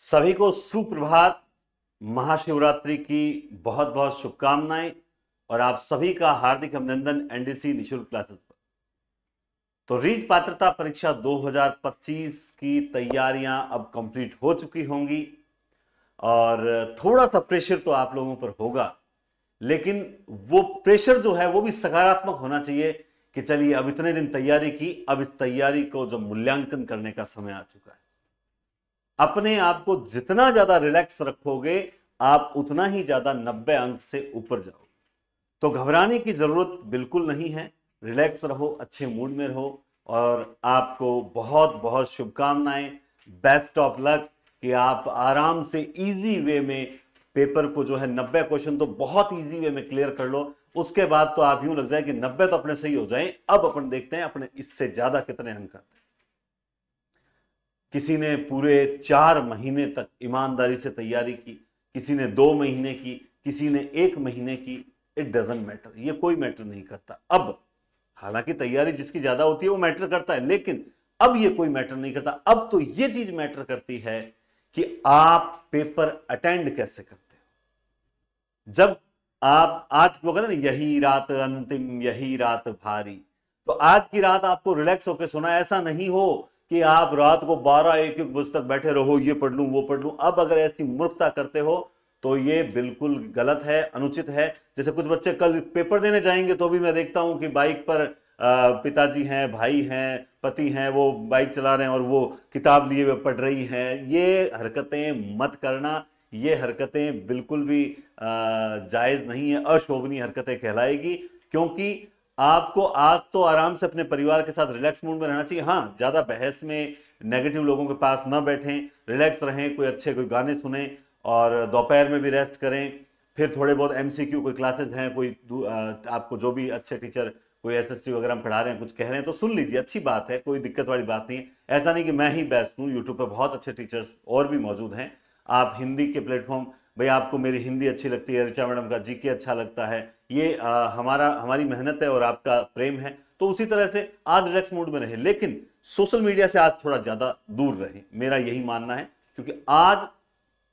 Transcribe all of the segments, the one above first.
सभी को सुप्रभात। महाशिवरात्रि की बहुत बहुत शुभकामनाएं और आप सभी का हार्दिक अभिनंदन एनडीसी निशुल्क क्लासेस पर। तो रीट पात्रता परीक्षा 2025 की तैयारियां अब कंप्लीट हो चुकी होंगी और थोड़ा सा प्रेशर तो आप लोगों पर होगा, लेकिन वो प्रेशर जो है वो भी सकारात्मक होना चाहिए कि चलिए अब इतने दिन तैयारी की, अब इस तैयारी को जो मूल्यांकन करने का समय आ चुका है। अपने आप को जितना ज्यादा रिलैक्स रखोगे आप उतना ही ज्यादा 90 अंक से ऊपर जाओगे। तो घबराने की जरूरत बिल्कुल नहीं है, रिलैक्स रहो, अच्छे मूड में रहो और आपको बहुत बहुत शुभकामनाएं। बेस्ट ऑफ लक कि आप आराम से इजी वे में पेपर को जो है 90 क्वेश्चन तो बहुत इजी वे में क्लियर कर लो। उसके बाद तो आप यूं लग जाए कि 90 तो अपने सही हो जाए। अब अपन देखते हैं अपने इससे ज्यादा कितने अंक आते हैं। किसी ने पूरे 4 महीने तक ईमानदारी से तैयारी की, किसी ने 2 महीने की, किसी ने 1 महीने की। इट डजंट मैटर, ये कोई मैटर नहीं करता। अब हालांकि तैयारी जिसकी ज्यादा होती है वो मैटर करता है, लेकिन अब ये कोई मैटर नहीं करता। अब तो ये चीज मैटर करती है कि आप पेपर अटेंड कैसे करते हो। जब आप आज वो कहते ना यही रात अंतिम यही रात भारी, तो आज की रात आपको रिलैक्स होकर सोना। ऐसा नहीं हो कि आप रात को 12-1 बजे तक बैठे रहो, ये पढ़ लूं वो पढ़ लूं। अब अगर ऐसी मूर्खता करते हो तो ये बिल्कुल गलत है, अनुचित है। जैसे कुछ बच्चे कल पेपर देने जाएंगे तो भी मैं देखता हूं कि बाइक पर पिताजी हैं, भाई हैं, पति हैं, वो बाइक चला रहे हैं और वो किताब लिए हुए पढ़ रही हैं। ये हरकतें मत करना, ये हरकतें बिल्कुल भी जायज नहीं है, अशोभनीय हरकतें कहलाएगी। क्योंकि आपको आज तो आराम से अपने परिवार के साथ रिलैक्स मूड में रहना चाहिए। हाँ, ज्यादा बहस में नेगेटिव लोगों के पास न बैठें, रिलैक्स रहें, कोई गाने सुने और दोपहर में भी रेस्ट करें। फिर थोड़े बहुत एमसीक्यू कोई क्लासेस हैं, आपको जो भी अच्छे टीचर कोई एसएसटी वगैरह में पढ़ा रहे हैं, कुछ कह रहे हैं तो सुन लीजिए, अच्छी बात है, कोई दिक्कत वाली बात नहीं है। ऐसा नहीं कि मैं ही बेस्ट हूं, यूट्यूब पर बहुत अच्छे टीचर्स और भी मौजूद हैं। आप हिंदी के प्लेटफॉर्म, भाई आपको मेरी हिंदी अच्छी लगती है, ऋचा मैडम का जीके अच्छा लगता है, ये हमारी मेहनत है और आपका प्रेम है, तो उसी तरह से आज रिलैक्स मूड में रहे। लेकिन सोशल मीडिया से आज थोड़ा ज्यादा दूर रहे, मेरा यही मानना है। क्योंकि आज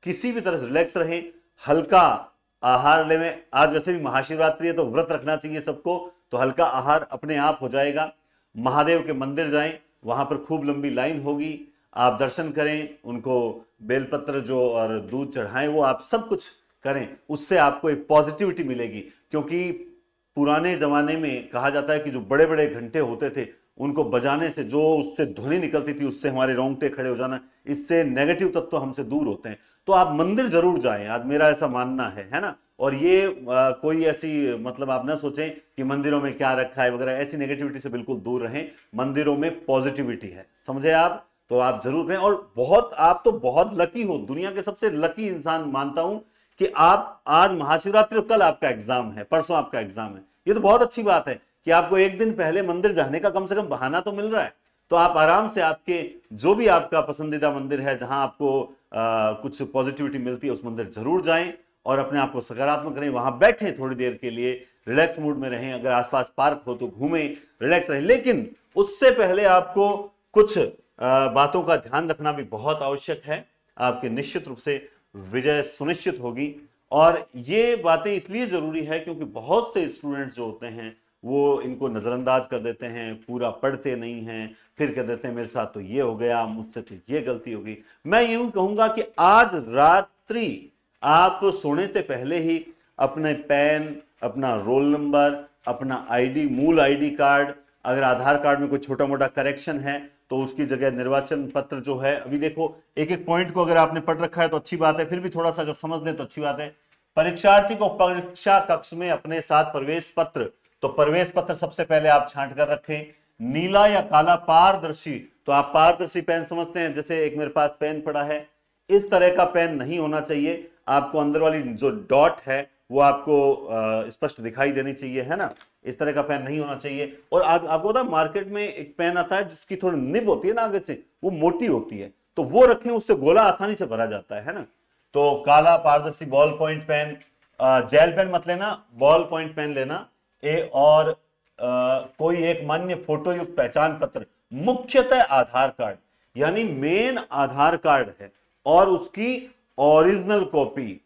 किसी भी तरह से रिलैक्स रहे, हल्का आहार लें। आज वैसे भी महाशिवरात्रि है तो व्रत रखना चाहिए सबको, तो हल्का आहार अपने आप हो जाएगा। महादेव के मंदिर जाएं, वहां पर खूब लंबी लाइन होगी, आप दर्शन करें, उनको बेलपत्र जो और दूध चढ़ाएं, वो आप सब कुछ करें, उससे आपको एक पॉजिटिविटी मिलेगी। क्योंकि पुराने जमाने में कहा जाता है कि जो बड़े बड़े घंटे होते थे उनको बजाने से जो उससे ध्वनि निकलती थी उससे हमारे रोंगटे खड़े हो जाना, इससे नेगेटिव तत्व हमसे दूर होते हैं। तो आप मंदिर जरूर जाएं, आज मेरा ऐसा मानना है ना। और ये कोई ऐसी मतलब आप ना सोचें कि मंदिरों में क्या रखा है वगैरह, ऐसी नेगेटिविटी से बिल्कुल दूर रहें। मंदिरों में पॉजिटिविटी है, समझे आप, तो आप जरूर करें। और आप तो बहुत लकी हो, दुनिया के सबसे लकी इंसान मानता हूं कि आप आज महाशिवरात्रि, कल आपका एग्जाम है, परसों आपका एग्जाम है। ये तो बहुत अच्छी बात है कि आपको एक दिन पहले मंदिर जाने का कम से कम बहाना तो मिल रहा है। तो आप आराम से आपके जो भी आपका पसंदीदा मंदिर है, जहां आपको कुछ पॉजिटिविटी मिलती है, उस मंदिर जरूर जाएं और अपने आप को सकारात्मक करें। वहां बैठें थोड़ी देर के लिए, रिलैक्स मूड में रहें। अगर आसपास पार्क हो तो घूमें, रिलैक्स रहें। लेकिन उससे पहले आपको कुछ बातों का ध्यान रखना भी बहुत आवश्यक है। आपके निश्चित रूप से विजय सुनिश्चित होगी। और ये बातें इसलिए जरूरी है क्योंकि बहुत से स्टूडेंट्स जो होते हैं वो इनको नजरअंदाज कर देते हैं, पूरा पढ़ते नहीं हैं, फिर कह देते हैं मेरे साथ तो ये हो गया, मुझसे तो ये गलती हो गई। मैं यूं कहूंगा कि आज रात्रि आप सोने से पहले ही अपने पेन, अपना रोल नंबर, अपना आईडी, मूल आईडी कार्ड, अगर आधार कार्ड में कोई छोटा मोटा करेक्शन है तो उसकी जगह निर्वाचन पत्र जो है, अभी देखो एक एक पॉइंट को अगर आपने पढ़ रखा है तो अच्छी बात है, फिर भी थोड़ा सा अगर समझ लें तो अच्छी बात है। परीक्षार्थी को परीक्षा कक्ष में अपने साथ प्रवेश पत्र, तो प्रवेश पत्र सबसे पहले आप छांट कर रखें। नीला या काला पारदर्शी, तो आप पारदर्शी पेन समझते हैं, जैसे एक मेरे पास पेन पड़ा है, इस तरह का पेन नहीं होना चाहिए। आपको अंदर वाली जो डॉट है वो आपको स्पष्ट दिखाई देनी चाहिए, है ना। इस तरह का पेन नहीं होना चाहिए। और आज आपको पता मार्केट में एक पेन आता है जिसकी थोड़ी निब होती है ना आगे से, वो मोटी होती है, तो वो रखें, उससे गोला आसानी से भरा जाता है ना। तो काला पारदर्शी ball point pen, gel pen मत लेना, बॉल पॉइंट पेन लेना। और कोई एक मान्य फोटो युक्त पहचान पत्र, मुख्यतः आधार कार्ड, यानी मेन आधार कार्ड है और उसकी ओरिजिनल कॉपी,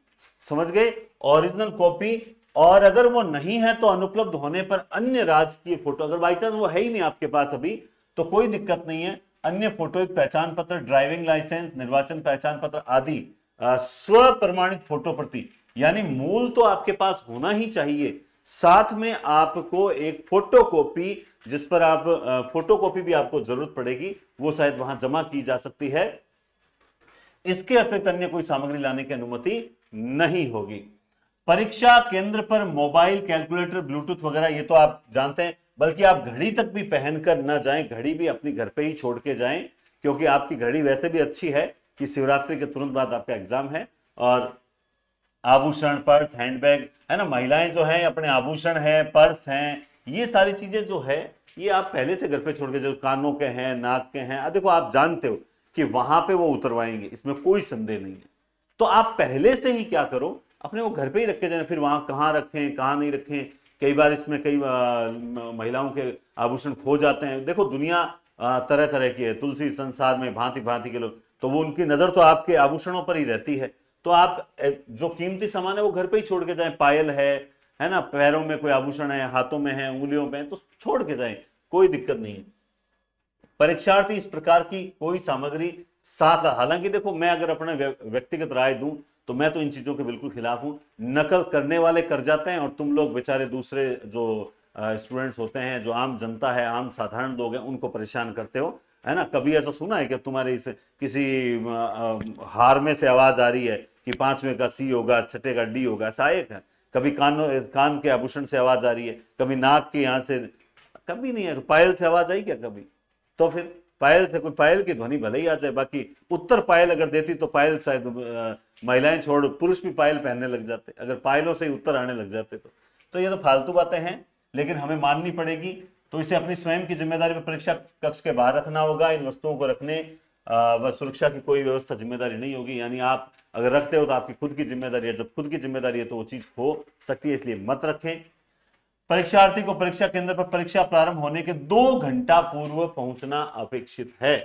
समझ गए, ओरिजिनल कॉपी। और अगर वो नहीं है तो अनुपलब्ध होने पर अन्य राज्य की फोटो, अगर बाई चांस वो है ही नहीं आपके पास अभी तो कोई दिक्कत नहीं है, अन्य फोटो, एक पहचान पत्र, ड्राइविंग लाइसेंस, निर्वाचन पहचान पत्र आदि स्व प्रमाणित फोटो प्रति, यानी मूल तो आपके पास होना ही चाहिए, साथ में आपको एक फोटो कॉपी, जिस पर आप फोटो कॉपी भी आपको जरूरत पड़ेगी, वो शायद वहां जमा की जा सकती है। इसके अतिरिक्त अन्य कोई सामग्री लाने की अनुमति नहीं होगी। परीक्षा केंद्र पर मोबाइल, कैलकुलेटर, ब्लूटूथ वगैरह ये तो आप जानते हैं, बल्कि आप घड़ी तक भी पहनकर न जाएं, घड़ी भी अपनी घर पे ही छोड़ के जाएं, क्योंकि आपकी घड़ी वैसे भी अच्छी है कि शिवरात्रि के तुरंत बाद आपका एग्जाम है। और आभूषण, पर्स, हैंडबैग है ना, महिलाएं जो है अपने आभूषण है, पर्स हैं, ये सारी चीजें जो है ये आप पहले से घर पे छोड़ के, जो कानों के हैं, नाक के हैं, देखो आप जानते हो कि वहां पे वो उतरवाएंगे, इसमें कोई संदेह नहीं है। तो आप पहले से ही क्या करो, अपने वो घर पे ही रख के जाए, फिर वहां कहाँ रखें कहाँ नहीं रखें, कई बार इसमें कई महिलाओं के आभूषण खो जाते हैं। देखो दुनिया तरह तरह की है, तुलसी संसार में भांति भांति के लोग, तो वो उनकी नजर तो आपके आभूषणों पर ही रहती है। तो आप जो कीमती सामान है वो घर पे ही छोड़ के जाएं, पायल है ना, पैरों में कोई आभूषण है, हाथों में है, उंगलियों में है, तो छोड़ के जाएं, कोई दिक्कत नहीं है। परीक्षार्थी इस प्रकार की कोई सामग्री साथ, हालांकि देखो मैं अगर अपना व्यक्तिगत राय दूं तो मैं तो इन चीजों के बिल्कुल खिलाफ हूं। नकल करने वाले कर जाते हैं और तुम लोग बेचारे दूसरे जो स्टूडेंट्स होते हैं, जो आम जनता है, आम साधारण लोग हैं, उनको परेशान करते हो, है ना। कभी ऐसा सुना है कि तुम्हारे इस किसी हार में से आवाज आ रही है कि 5वें का सी होगा, 6ठे का डी होगा, ऐसा एक है? कभी कान के आभूषण से आवाज आ रही है, कभी नाक के यहां से, कभी नहीं है। पायल से आवाज आई क्या कभी? तो फिर पायल से, कोई पायल की ध्वनि भले ही आ जाए, बाकी उत्तर पायल अगर देती तो पायल शायद महिलाएं छोड़ पुरुष भी पायल पहनने लग जाते, अगर पायलों से ही उत्तर आने लग जाते तो ये तो फालतू बातें हैं, लेकिन हमें माननी पड़ेगी। तो इसे अपनी स्वयं की जिम्मेदारी पर परीक्षा कक्ष के बाहर रखना होगा। इन वस्तुओं को रखने व सुरक्षा की कोई व्यवस्था जिम्मेदारी नहीं होगी, यानी आप अगर रखते हो तो आपकी खुद की जिम्मेदारी है, जब खुद की जिम्मेदारी है तो वो चीज खो सकती है, इसलिए मत रखें। परीक्षार्थी को परीक्षा केंद्र पर परीक्षा प्रारंभ होने के 2 घंटा पूर्व पहुंचना अपेक्षित है।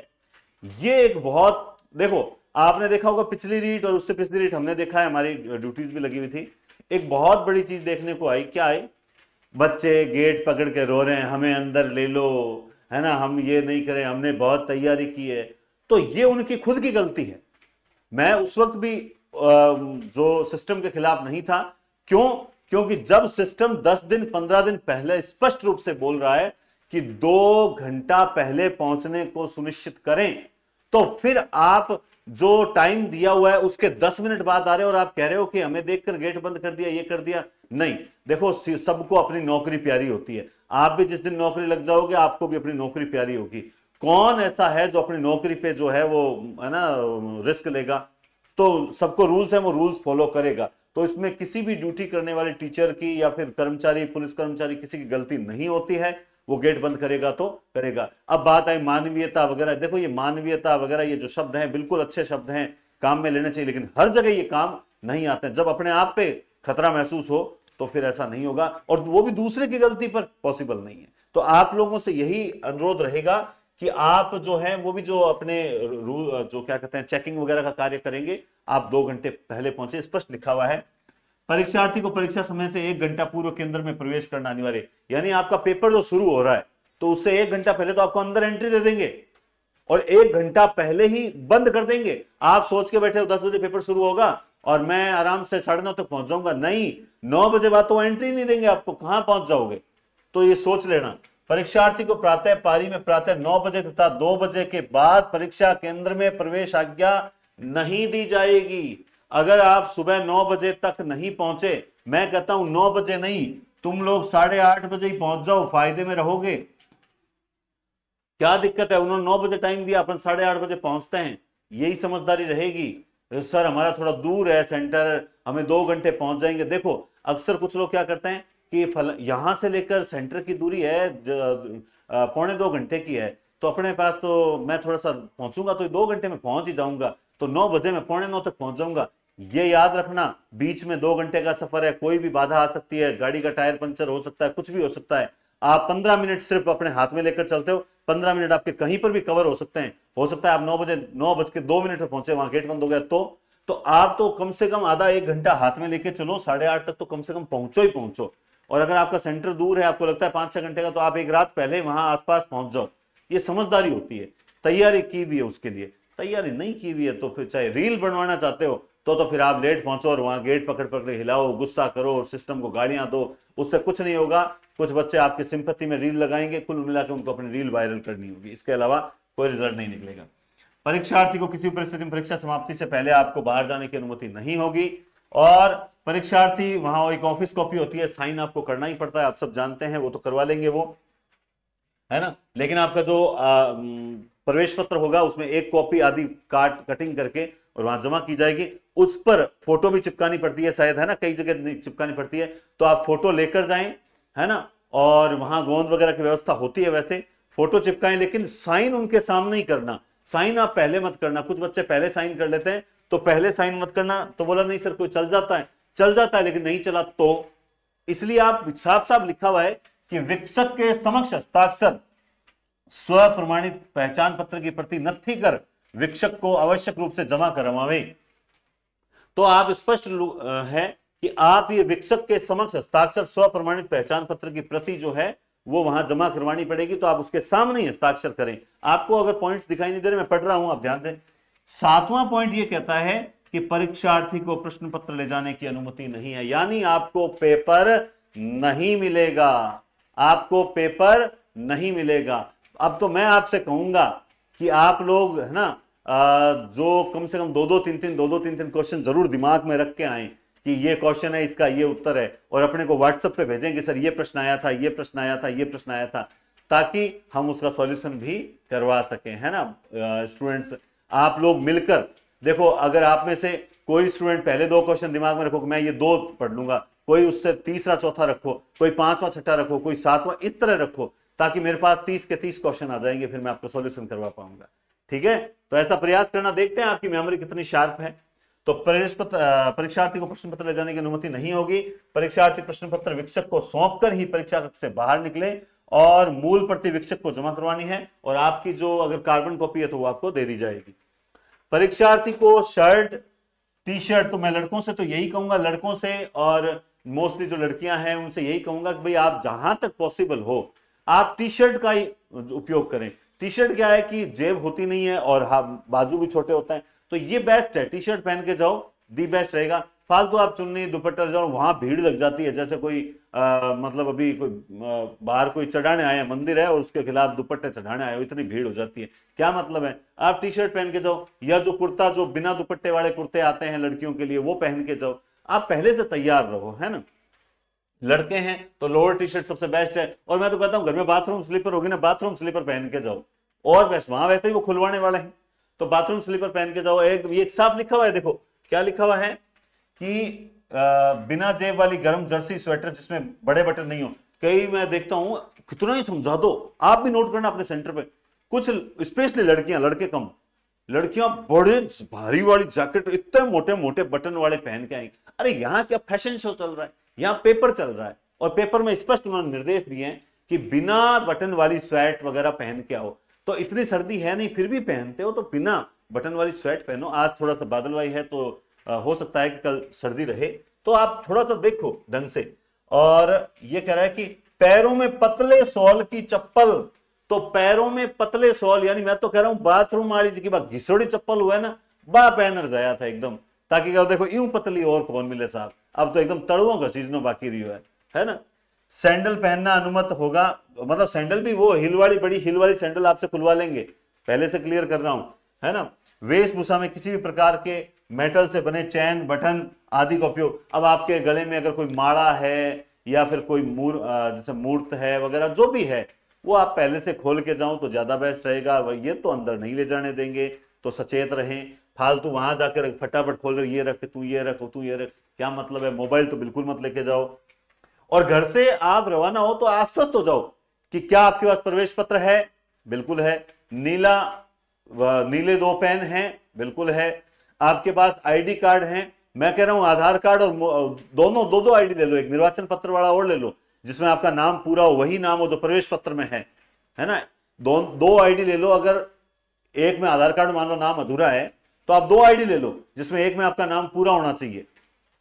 ये एक बहुत, देखो आपने देखा होगा पिछली रीट और उससे पिछली रीट हमने देखा है, हमारी ड्यूटीज भी लगी हुई थी। एक बहुत बड़ी चीज देखने को आई, क्या आई? बच्चे गेट पकड़ के रो रहे हैं, हमें अंदर ले लो, है ना, हम ये नहीं करें, हमने बहुत तैयारी की है। तो ये उनकी खुद की गलती है। मैं उस वक्त भी जो सिस्टम के खिलाफ नहीं था। क्यों? क्योंकि जब सिस्टम 10 दिन 15 दिन पहले स्पष्ट रूप से बोल रहा है कि 2 घंटा पहले पहुंचने को सुनिश्चित करें, तो फिर आप जो टाइम दिया हुआ है उसके 10 मिनट बाद आ रहे हो और आप कह रहे हो कि हमें देखकर गेट बंद कर दिया, ये कर दिया। नहीं, देखो सबको अपनी नौकरी प्यारी होती है। आप भी जिस दिन नौकरी लग जाओगे आपको भी अपनी नौकरी प्यारी होगी। कौन ऐसा है जो अपनी नौकरी पे जो है वो, है ना, रिस्क लेगा? तो सबको रूल्स है, वो रूल्स फॉलो करेगा। तो इसमें किसी भी ड्यूटी करने वाले टीचर की या फिर कर्मचारी, पुलिस कर्मचारी, किसी की गलती नहीं होती है। वो गेट बंद करेगा तो करेगा। अब बात आई मानवीयता वगैरह, देखो ये मानवीयता वगैरह ये जो शब्द हैं बिल्कुल अच्छे शब्द हैं, काम में लेने चाहिए, लेकिन हर जगह ये काम नहीं आते हैं। जब अपने आप पे खतरा महसूस हो तो फिर ऐसा नहीं होगा, और वो भी दूसरे की गलती पर पॉसिबल नहीं है। तो आप लोगों से यही अनुरोध रहेगा कि आप जो है वो भी जो अपने रूल, जो क्या कहते हैं, चेकिंग वगैरह का कार्य करेंगे, आप 2 घंटे पहले पहुंचे। स्पष्ट लिखा हुआ है, परीक्षार्थी को परीक्षा समय से 1 घंटा पूर्व केंद्र में प्रवेश करना अनिवार्य। यानी आपका पेपर जो शुरू हो रहा है तो उससे 1 घंटा पहले तो आपको अंदर एंट्री दे देंगे और 1 घंटा पहले ही बंद कर देंगे। आप सोच के बैठे हो 10 बजे पेपर शुरू होगा और मैं आराम से 9:30 तक पहुंच जाऊंगा, नहीं, 9 बजे बाद तो एंट्री नहीं देंगे आपको, कहां पहुंच जाओगे? तो ये सोच लेना। परीक्षार्थी को प्रातः पारी में प्रातः 9 बजे तथा 2 बजे के बाद परीक्षा केंद्र में प्रवेश आज्ञा नहीं दी जाएगी। अगर आप सुबह 9 बजे तक नहीं पहुंचे, मैं कहता हूं 9 बजे नहीं, तुम लोग 8:30 बजे ही पहुंच जाओ, फायदे में रहोगे। क्या दिक्कत है? उन्होंने 9 बजे टाइम दिया, अपन 8:30 बजे पहुंचते हैं, यही समझदारी रहेगी। सर हमारा थोड़ा दूर है सेंटर, हमें 2 घंटे पहुंच जाएंगे। देखो अक्सर कुछ लोग क्या करते हैं कि यहां से लेकर सेंटर की दूरी है 1.25 घंटे की है, तो अपने पास तो मैं थोड़ा सा पहुंचूंगा तो 2 घंटे में पहुंच ही जाऊंगा, तो 9 बजे में 8:45 तक पहुंच जाऊंगा। ये याद रखना, बीच में 2 घंटे का सफर है, कोई भी बाधा आ सकती है, गाड़ी का टायर पंचर हो सकता है, कुछ भी हो सकता है। आप 15 मिनट सिर्फ अपने हाथ में लेकर चलते हो, 15 मिनट आपके कहीं पर भी कवर हो सकते हैं। हो सकता है आप 9:02 पर पहुंचे, वहां गेट बंद हो गया, तो आप तो कम से कम आधा 1 घंटा हाथ में लेके चलो, 8:30 तक तो कम से कम पहुंचो ही पहुंचो। और अगर आपका सेंटर दूर है, आपको लगता है 5-6 घंटे का, तो आप एक रात पहले वहां आसपास पहुंच जाओ। ये समझदारी होती है। तैयारी की हुई है उसके लिए, तैयारी नहीं की हुई है तो फिर चाहे रील बनवाना चाहते हो तो फिर आप लेट पहुंचो और वहां गेट पकड़ पकड़ हिलाओ, गुस्सा करो, सिस्टम को गालियां दो, उससे कुछ नहीं होगा। कुछ बच्चे आपके सिंपैथी में रील लगाएंगे, कुल मिला के उनको अपनी रील वायरल करनी होगी, इसके अलावा कोई रिजल्ट नहीं निकलेगा। परीक्षार्थी को किसी परिस्थिति में परीक्षा समाप्ति से पहले आपको बाहर जाने की अनुमति नहीं होगी। और परीक्षार्थी, वहां एक ऑफिस कॉपी होती है, साइन आपको करना ही पड़ता है, आप सब जानते हैं, वो तो करवा लेंगे वो, है ना। लेकिन आपका जो प्रवेश पत्र होगा उसमें एक कॉपी आदि कटिंग करके और वहां जमा की जाएगी। उस पर फोटो भी चिपकानी पड़ती है शायद, है ना, कई जगह चिपकानी पड़ती है, तो आप फोटो लेकर जाएं, है ना। और वहां गोंद वगैरह की व्यवस्था होती है, वैसे फोटो चिपकाएं, लेकिन साइन उनके सामने ही करना। साइन आप पहले मत करना। कुछ बच्चे पहले साइन कर लेते हैं, तो पहले साइन मत करना। तो बोला नहीं सर कोई चल जाता है लेकिन नहीं चला, तो इसलिए आप साफ साफ लिखा हुआ है कि विक्षक के समक्ष हस्ताक्षर स्व प्रमाणित पहचान पत्र की प्रति नत्थी कर विक्षक को आवश्यक रूप से जमा करवावे। तो आप स्पष्ट है कि आप ये विक्षक के समक्ष हस्ताक्षर स्व प्रमाणित पहचान पत्र की प्रति जो है वो वहां जमा करवानी पड़ेगी, तो आप उसके सामने ही हस्ताक्षर करें। आपको अगर पॉइंट्स दिखाई नहीं दे रहे, मैं पढ़ रहा हूं, आप ध्यान दें। 7वां पॉइंट ये कहता है कि परीक्षार्थी को प्रश्न पत्र ले जाने की अनुमति नहीं है, यानी आपको पेपर नहीं मिलेगा, आपको पेपर नहीं मिलेगा। अब तो मैं आपसे कहूंगा कि आप लोग, है ना, जो कम से कम 2-3 क्वेश्चन जरूर दिमाग में रख के आए कि ये क्वेश्चन है, इसका ये उत्तर है, और अपने को व्हाट्सएप पे भेजेंगे, सर ये प्रश्न आया था, ये प्रश्न आया था, ये प्रश्न आया था, ताकि हम उसका सॉल्यूशन भी करवा सकें, है ना। स्टूडेंट्स आप लोग मिलकर देखो, अगर आप में से कोई स्टूडेंट पहले 2 क्वेश्चन दिमाग में रखो कि मैं ये 2 पढ़ लूंगा, कोई उससे तीसरा चौथा रखो, कोई 5वां छठा रखो, कोई 7वां, इस तरह रखो, ताकि मेरे पास 30 के 30 क्वेश्चन आ जाएंगे, फिर मैं आपको सॉल्यूशन करवा पाऊंगा। ठीक है, तो ऐसा प्रयास करना, देखते हैं आपकी मेमोरी कितनी शार्प है। तो परीक्षार्थी को प्रश्न पत्र ले जाने की अनुमति नहीं होगी। परीक्षार्थी प्रश्न पत्र विक्षक को सौंपकर ही परीक्षा कक्ष से बाहर निकले, और मूल प्रति विक्षक को जमा करवानी है, और आपकी जो अगर कार्बन कॉपी है तो वो आपको दे दी जाएगी। परीक्षार्थी को शर्ट टी शर्ट, तो मैं लड़कों से तो यही कहूंगा, लड़कों से और मोस्टली जो लड़कियां हैं उनसे यही कहूंगा कि भाई आप जहां तक पॉसिबल हो आप टी शर्ट का ही उपयोग करें। टी शर्ट क्या है कि जेब होती नहीं है और बाजू भी छोटे होते हैं, तो ये बेस्ट है, टी शर्ट पहन के जाओ, दी बेस्ट रहेगा। फालतू आप चुन्नी दुपट्टा जाओ, वहां भीड़ लग जाती है, जैसे कोई मतलब अभी कोई बाहर कोई चढ़ाने आए, मंदिर है और उसके खिलाफ दुपट्टे चढ़ाने आए हो, इतनी भीड़ हो जाती है, क्या मतलब है। आप टी शर्ट पहन के जाओ, या जो कुर्ता, जो बिना दुपट्टे वाले कुर्ते आते हैं लड़कियों के लिए, वो पहन के जाओ। आप पहले से तैयार रहो, है ना। लड़के हैं तो लोअर टी शर्ट सबसे बेस्ट है, और मैं तो कहता हूं घर में बाथरूम स्लीपर होगी ना, बाथरूम स्लीपर पहन के जाओ, और बेस्ट, वहां वैसे ही वो खुलवाने वाले हैं, तो बाथरूम स्लीपर पहन के जाओ। एक साफ लिखा हुआ है, देखो क्या लिखा हुआ है कि बिना जेब वाली गर्म जर्सी स्वेटर जिसमें बड़े बटन नहीं हो। कई मैं देखता हूं, कितना ही समझा दो, आप भी नोट करना अपने सेंटर पे, कुछ स्पेशली लड़कियां, लड़के कम, लड़कियां बड़े भारी वाली जैकेट, इतने मोटे मोटे बटन वाले पहन के आएंगे। अरे यहाँ क्या फैशन शो चल रहा है, यहाँ पेपर चल रहा है, और पेपर में स्पष्ट उन्होंने निर्देश दिए हैं कि बिना बटन वाली स्वेट वगैरह पहन के आओ। तो इतनी सर्दी है नहीं, फिर भी पहनते हो, तो बिना बटन वाली स्वेट पहनो। आज थोड़ा सा बादलवाई है, तो हो सकता है कि कल सर्दी रहे, तो आप थोड़ा सा देखो ढंग से। और ये कह रहा है कि पैरों में पतले सोल की चप्पल, तो पैरों में पतले सोल, यानी मैं तो कह रहा हूं बाथरूम वाली जी की बात, घिसोड़ी चप्पल हुआ है ना, बा पहन जाया था एकदम, ताकि क्या देखो यूं पतली और कौन मिले साहब, अब तो एकदम तड़ुओं का सीजनों बाकी रही है ना। सैंडल पहनना अनुमत होगा, मतलब सैंडल भी वो हिल वाली, बड़ी हिल वाली सैंडल आपसे खुलवा लेंगे, पहले से क्लियर कर रहा हूं, है ना। वेशभूषा में किसी भी प्रकार के मेटल से बने चैन, बटन आदि का उपयोग। अब आपके गले में अगर कोई माला है या फिर कोई जैसे मूर्त है वगैरह जो भी है, वो आप पहले से खोल के जाओ तो ज्यादा बेस्ट रहेगा। ये तो अंदर नहीं ले जाने देंगे, तो सचेत रहें। फालतू वहां जाकर फटाफट खोल रहे, ये रख, तू ये रख, तू ये रख, क्या मतलब है। मोबाइल तो बिल्कुल मत लेके जाओ, और घर से आप रवाना हो तो आश्वस्त हो जाओ कि क्या आपके पास प्रवेश पत्र है, बिल्कुल है। नीले 2 पेन हैं, बिल्कुल है। आपके पास आईडी कार्ड हैं, मैं कह रहा हूं आधार कार्ड और दोनों 2 आईडी ले लो, एक निर्वाचन पत्र वाला और ले लो जिसमें आपका नाम पूरा हो, वही नाम हो जो प्रवेश पत्र में है ना। दो आईडी ले लो। अगर एक में आधार कार्ड मान लो नाम अधूरा है तो आप 2 आईडी ले लो, जिसमें एक में आपका नाम पूरा होना चाहिए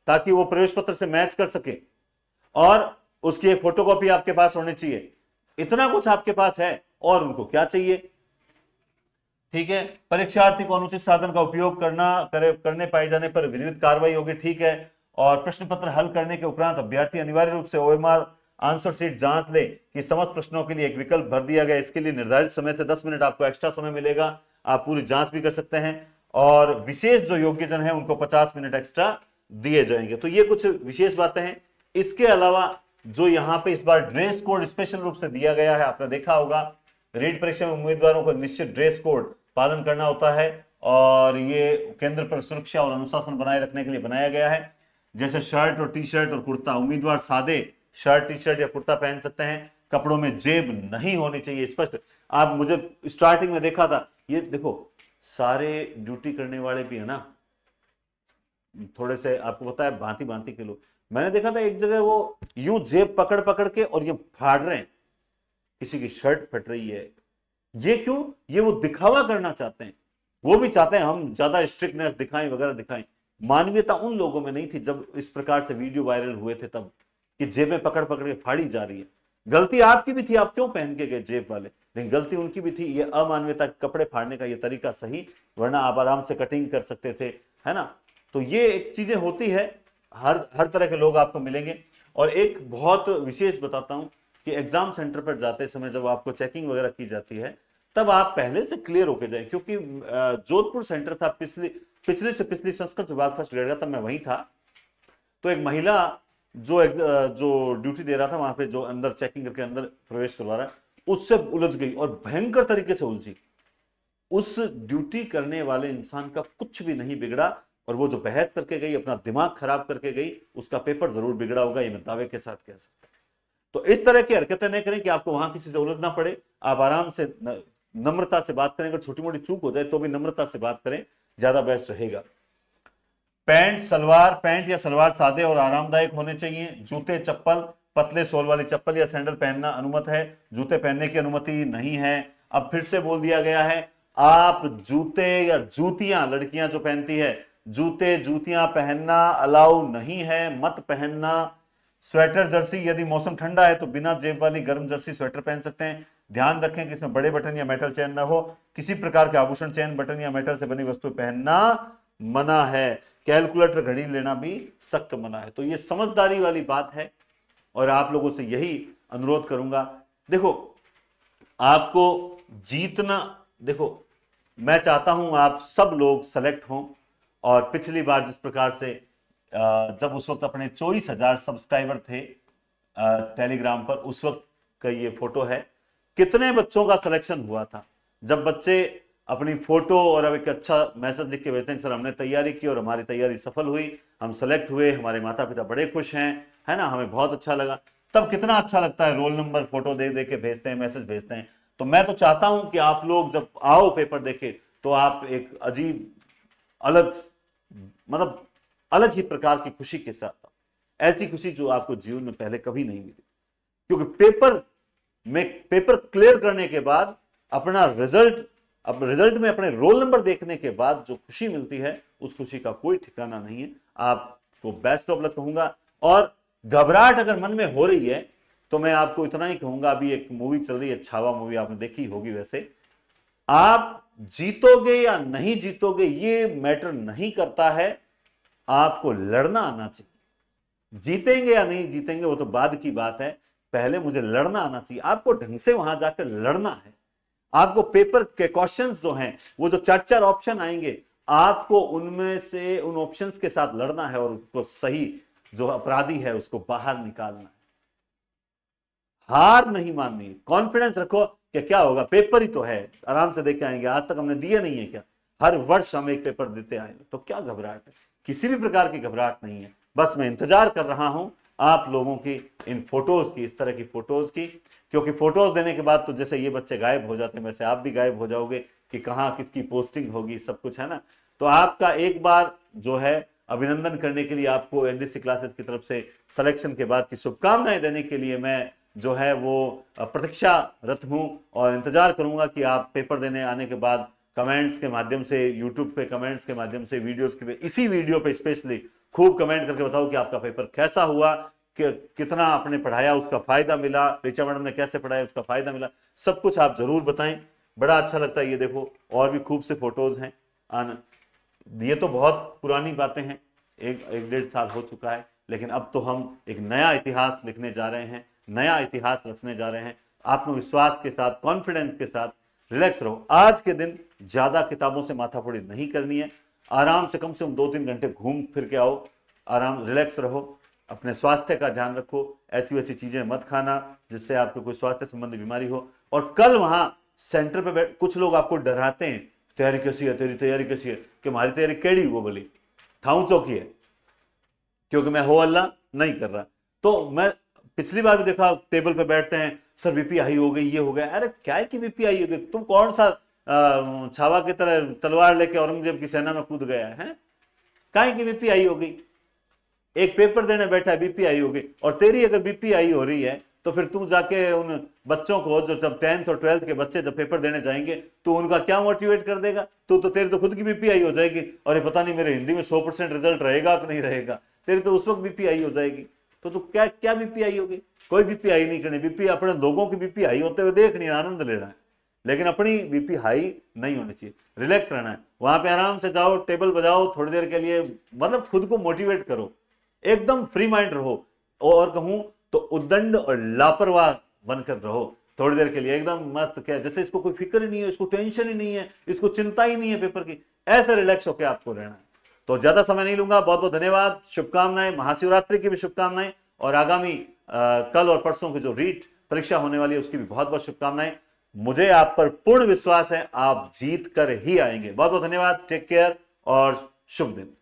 ताकि वो प्रवेश पत्र से मैच कर सके, और उसकी एक फोटोकॉपी आपके पास होनी चाहिए। इतना कुछ आपके पास है और उनको क्या चाहिए? ठीक है, परीक्षार्थी को अनुचित साधन का उपयोग करने पाए जाने पर विधिवत कार्रवाई होगी। ठीक है, और प्रश्न पत्र हल करने के उपरांत अभ्यर्थी अनिवार्य रूप से ओएमआर आंसर शीट जांच ले कि समस्त प्रश्नों के लिए एक विकल्प भर दिया गया। इसके लिए निर्धारित समय से 10 मिनट आपको एक्स्ट्रा समय मिलेगा, आप पूरी जांच भी कर सकते हैं, और विशेष जो योग्यजन है उनको 50 मिनट एक्स्ट्रा दिए जाएंगे। तो ये कुछ विशेष बातें हैं। इसके अलावा जो यहाँ पे इस बार ड्रेस कोड स्पेशल रूप से दिया गया है, आपने देखा होगा रीट परीक्षा में उम्मीदवारों को निश्चित ड्रेस कोड पालन करना होता है, और ये केंद्र पर सुरक्षा और अनुशासन बनाए रखने के लिए बनाया गया है। जैसे शर्ट और टी शर्ट और कुर्ता, उम्मीदवार सादे शर्ट टी शर्ट या कुर्ता पहन सकते हैं, कपड़ों में जेब नहीं होनी चाहिए, स्पष्ट। आप मुझे स्टार्टिंग में देखा था, ये देखो सारे ड्यूटी करने वाले भी है ना, थोड़े से आपको पता है भांति भांति के लोग। मैंने देखा था एक जगह वो यूं जेब पकड़ पकड़ के और ये फाड़ रहे हैं, किसी की शर्ट फट रही है। ये क्यों? ये वो दिखावा करना चाहते हैं, वो भी चाहते हैं हम ज्यादा स्ट्रिक्टनेस दिखाएं वगैरह दिखाएं। मानवीयता उन लोगों में नहीं थी जब इस प्रकार से वीडियो वायरल हुए थे, तब कि जेबें पकड़ पकड़ के फाड़ी जा रही है। गलती आपकी भी थी, आप क्यों पहन के गए जेब वाले, लेकिन गलती उनकी भी थी। ये अमानवीयता, कपड़े फाड़ने का ये तरीका सही, वरना आप आराम से कटिंग कर सकते थे, है ना। तो ये एक चीजें होती है, हर तरह के लोग आपको मिलेंगे। और एक बहुत विशेष बताता हूं कि एग्जाम सेंटर पर जाते समय जब आपको चेकिंग वगैरह की जाती है, तब आप पहले से क्लियर होके जाए, क्योंकि जोधपुर सेंटर था, पिछली से पिछली संस्कृत विभाग फर्स्ट ग्रेड का, तब मैं वहीं था। तो एक महिला जो ड्यूटी दे रहा था वहां पे, जो अंदर चेकिंग करके अंदर प्रवेश करवा रहा है, उससे उलझ गई और भयंकर तरीके से उलझी। उस ड्यूटी करने वाले इंसान का कुछ भी नहीं बिगड़ा, और वो जो बहस करके गई, अपना दिमाग खराब करके गई, उसका पेपर जरूर बिगड़ा होगा, ये मैं दावे के साथ कह सकता हूं। तो इस तरह की हरकतें नहीं करें कि आपको वहां किसी से उलझना पड़े। आप आराम से नम्रता से बात करें, अगर छोटी मोटी चूक हो जाए तो भी नम्रता से बात करें, ज्यादा बेस्ट रहेगा। पैंट या सलवार सादे और आरामदायक होने चाहिए। जूते चप्पल, पतले सोल वाली चप्पल या सैंडल पहनना अनुमत है, जूते पहनने की अनुमति नहीं है। अब फिर से बोल दिया गया है, आप जूते या जूतियां, लड़कियां जो पहनती है, जूते जूतियां पहनना अलाउ नहीं है, मत पहनना। स्वेटर जर्सी, यदि मौसम ठंडा है तो बिना जेब वाली गर्म जर्सी स्वेटर पहन सकते हैं। ध्यान रखें कि इसमें बड़े बटन या मेटल चेन ना हो। किसी प्रकार के आभूषण, चेन, बटन या मेटल से बनी वस्तु पहनना मना है। कैलकुलेटर, घड़ी लेना भी सख्त मना है। तो ये समझदारी वाली बात है, और आप लोगों से यही अनुरोध करूंगा। देखो, आपको जीतना, देखो मैं चाहता हूं आप सब लोग सेलेक्ट हों, और पिछली बार जिस प्रकार से जब उस वक्त अपने 24,000 सब्सक्राइबर थे टेलीग्राम पर, उस वक्त का ये फोटो है, कितने बच्चों का सिलेक्शन हुआ था। जब बच्चे अपनी फोटो और अब एक अच्छा मैसेज लिख के भेजते हैं, सर हमने तैयारी की और हमारी तैयारी सफल हुई, हम सेलेक्ट हुए, हमारे माता पिता बड़े खुश हैं, है ना, हमें बहुत अच्छा लगा, तब कितना अच्छा लगता है। रोल नंबर फोटो दे दे के भेजते हैं, मैसेज भेजते हैं। तो मैं तो चाहता हूं कि आप लोग जब आओ पेपर देखे तो आप एक अजीब, अलग, मतलब अलग ही प्रकार की खुशी के साथ, ऐसी खुशी जो आपको जीवन में पहले कभी नहीं मिली। क्योंकि पेपर क्लियर करने के बाद अपना रिजल्ट में अपने रोल नंबर देखने के बाद जो खुशी मिलती है, उस खुशी का कोई ठिकाना नहीं है। आपको बेस्ट ऑफ लक कहूंगा। और घबराहट अगर मन में हो रही है तो मैं आपको इतना ही कहूंगा, अभी एक मूवी चल रही है छावा मूवी, आपने देखी होगी। वैसे आप जीतोगे या नहीं जीतोगे ये मैटर नहीं करता है, आपको लड़ना आना चाहिए। जीतेंगे या नहीं जीतेंगे वो तो बाद की बात है, पहले मुझे लड़ना आना चाहिए। आपको ढंग से वहां जाकर लड़ना है। आपको पेपर के क्वेश्चंस जो हैं, वो जो 4 ऑप्शन आएंगे, आपको उनमें से उन ऑप्शंस के साथ लड़ना है, और उसको सही, जो अपराधी है उसको बाहर निकालना है। हार नहीं माननी, कॉन्फिडेंस रखो कि क्या होगा, पेपर ही तो है, आराम से देके आएंगे। आज तक हमने दिए नहीं है क्या? हर वर्ष हम एक पेपर देते आए, तो क्या घबराहट है? किसी भी प्रकार की घबराहट नहीं है। बस मैं इंतजार कर रहा हूं आप लोगों की इन फोटोज की, इस तरह की फोटोज की, क्योंकि फोटोज देने के बाद तो जैसे ये बच्चे गायब हो जाते हैं, वैसे आप भी गायब हो जाओगे कि कहां किसकी पोस्टिंग होगी, सब कुछ है ना। तो आपका एक बार जो है अभिनंदन करने के लिए, आपको एनडीसी क्लासेस की तरफ से सिलेक्शन के बाद की शुभकामनाएं देने के लिए मैं जो है वो प्रतीक्षारत हूं और इंतजार करूंगा कि आप पेपर देने आने के बाद कमेंट्स के माध्यम से, यूट्यूब पे कमेंट्स के माध्यम से, वीडियोस के पे, इसी वीडियो पे स्पेशली खूब कमेंट करके बताओ कि आपका पेपर कैसा हुआ, कितना आपने पढ़ाया, उसका फायदा मिला, ऋचा मैडम ने कैसे पढ़ाया, उसका फायदा मिला, सब कुछ आप जरूर बताएं। बड़ा अच्छा लगता है। ये देखो और भी खूब से फोटोज हैं। ये तो बहुत पुरानी बातें हैं, एक डेढ़ साल हो चुका है, लेकिन अब तो हम एक नया इतिहास लिखने जा रहे हैं, नया इतिहास रचने जा रहे हैं। आत्मविश्वास के साथ, कॉन्फिडेंस के साथ रिलैक्स रहो। आज के दिन ज्यादा किताबों से माथाफोड़ी नहीं करनी है, आराम से कम 2-3 घंटे घूम फिर के आओ, आराम, रिलैक्स रहो, अपने स्वास्थ्य का ध्यान रखो, ऐसी वैसी चीजें मत खाना जिससे आपको कोई स्वास्थ्य संबंधी बीमारी हो। और कल वहां सेंटर पे बैठ, कुछ लोग आपको डराते हैं, तैयारी कैसी है, तेरी तैयारी कैसी है, कि हमारी तैयारी केड़ी, वो बोली थाऊ चौकी है, क्योंकि मैं हो अल्लाह नहीं कर रहा। तो मैं पिछली बार भी देखा, टेबल पे बैठते हैं, सर बीपी हाई हो गई, ये हो गया। अरे क्या है कि बीपी हाई हो गई? तुम कौन सा छावा की तरह तलवार लेके औरंगजेब की सेना में कूद गया है? काहे की बीपी हाई हो गई? एक पेपर देने बैठा है, बीपी हाई हो गई। और तेरी अगर बीपी हाई हो रही है तो फिर तू जाके उन बच्चों को, जो जब 10th और 12th के बच्चे जब पेपर देने जाएंगे, तो उनका क्या मोटिवेट कर देगा? तेरी तो खुद की बीपी हाई हो जाएगी, और ये पता नहीं मेरे हिंदी में 100% रिजल्ट रहेगा कि नहीं रहेगा, तेरी तो उस वक्त बीपी हाई हो जाएगी। तो क्या क्या बीपी हाई होगी? कोई बीपी हाई नहीं करनी। बीपी अपने लोगों की बीपी हाई होते हुए देखनी है, आनंद लेना है, लेकिन अपनी बीपी हाई नहीं होनी चाहिए। रिलैक्स रहना है, वहां पे आराम से जाओ, टेबल बजाओ थोड़ी देर के लिए, मतलब खुद को मोटिवेट करो, एकदम फ्री माइंड रहो। और कहूं तो उद्दंड और लापरवाह बनकर रहो थोड़ी देर के लिए, एकदम मस्त, क्या जैसे इसको कोई फिक्र ही नहीं है, इसको टेंशन ही नहीं है, इसको चिंता ही नहीं है पेपर की, ऐसे रिलैक्स होकर आपको रहना है। तो ज्यादा समय नहीं लूंगा, बहुत बहुत धन्यवाद, शुभकामनाएं, महाशिवरात्रि की भी शुभकामनाएं, और आगामी कल और परसों की जो रीट परीक्षा होने वाली है उसकी भी बहुत बहुत शुभकामनाएं। मुझे आप पर पूर्ण विश्वास है, आप जीत कर ही आएंगे। बहुत बहुत धन्यवाद, टेक केयर और शुभ दिन।